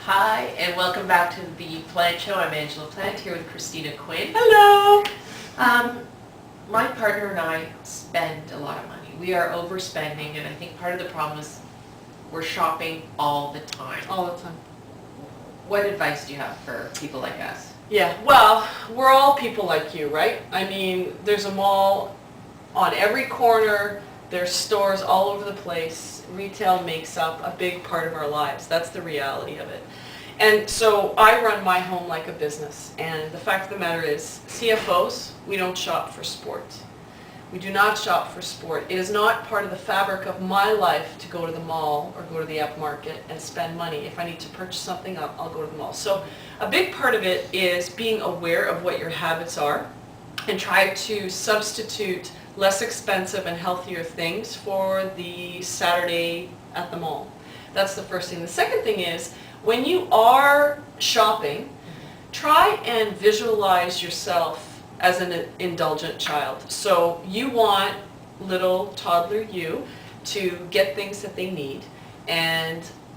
Hi, and welcome back to the Plant Show. I'm Angela Plant here with Christina Quinn. Hello! My partner and I spend a lot of money. We are overspending, and I think part of the problem is we're shopping all the time. All the time. What advice do you have for people like us? Yeah, well, we're all people like you, right? I mean, there's a mall on every corner, there's stores all over the place. Retail makes up a big part of our lives. That's the reality of it. And so I run my home like a business, and the fact of the matter is, CFOs, we don't shop for sport. We do not shop for sport. It is not part of the fabric of my life to go to the mall or go to the upmarket and spend money. If I need to purchase something, I'll go to the mall. So a big part of it is being aware of what your habits are and try to substitute less expensive and healthier things for the Saturday at the mall. That's the first thing. The second thing is, when you are shopping, try and visualize yourself as an indulgent child. So you want little toddler you to get things that they need,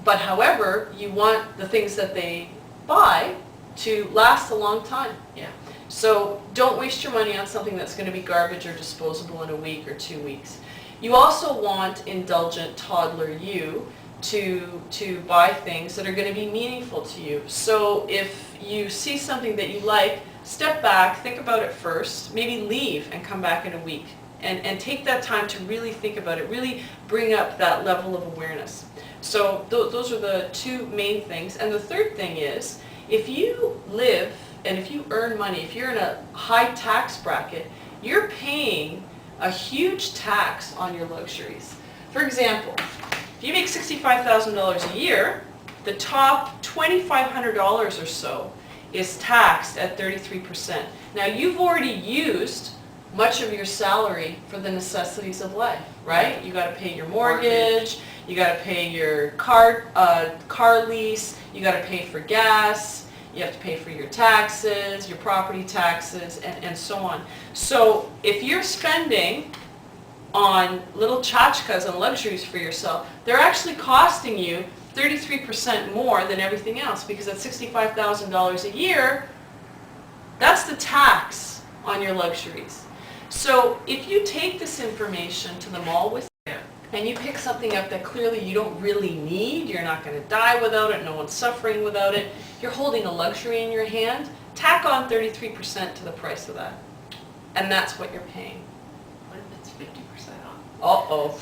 but however, you want the things that they buy to last a long time. Yeah. So don't waste your money on something that's going to be garbage or disposable in a week or 2 weeks. You also want indulgent toddler you to buy things that are going to be meaningful to you. So if you see something that you like, step back, think about it first, maybe leave and come back in a week. And take that time to really think about it, really bring up that level of awareness. So those are the two main things. And the third thing is, if you live and if you earn money, if you're in a high tax bracket, you're paying a huge tax on your luxuries. For example, if you make $65,000 a year, the top $2,500 or so is taxed at 33%. Now you've already used much of your salary for the necessities of life, right? You got to pay your mortgage, you got to pay your car lease, you got to pay for gas, you have to pay for your taxes, your property taxes, and so on. So if you're spending on little tchotchkes and luxuries for yourself, they're actually costing you 33% more than everything else, because at $65,000 a year, that's the tax on your luxuries. So if you take this information to the mall with you and you pick something up that clearly you don't really need, you're not going to die without it, no one's suffering without it, you're holding a luxury in your hand, tack on 33% to the price of that. And that's what you're paying. What if it's 50% off? Uh-oh.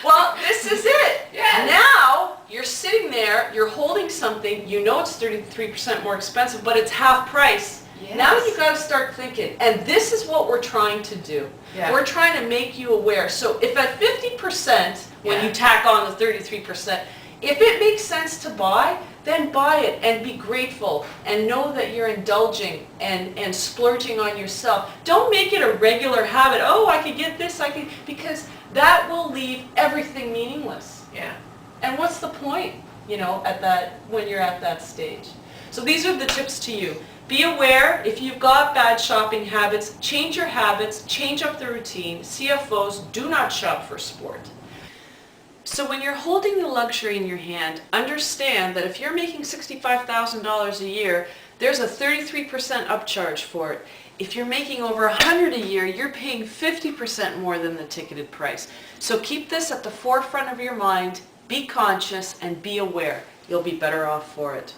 Well, this is it. Yeah. Now, you're sitting there, you're holding something, you know it's 33% more expensive, but it's half price. Yes. Now you got to start thinking, and this is what we're trying to do. Yeah. We're trying to make you aware. So if at 50%, when you tack on the 33%, if it makes sense to buy, then buy it and be grateful and know that you're indulging and splurging on yourself. Don't make it a regular habit. Oh, I could get this, because that will leave everything meaningless. Yeah. And what's the point, when you're at that stage? So these are the tips to you. Be aware, if you've got bad shopping habits, change your habits, change up the routine. CFOs do not shop for sport. So when you're holding the luxury in your hand, understand that if you're making $65,000 a year, there's a 33% upcharge for it. If you're making over $100,000 a year, you're paying 50% more than the ticketed price. So keep this at the forefront of your mind, be conscious, and be aware. You'll be better off for it.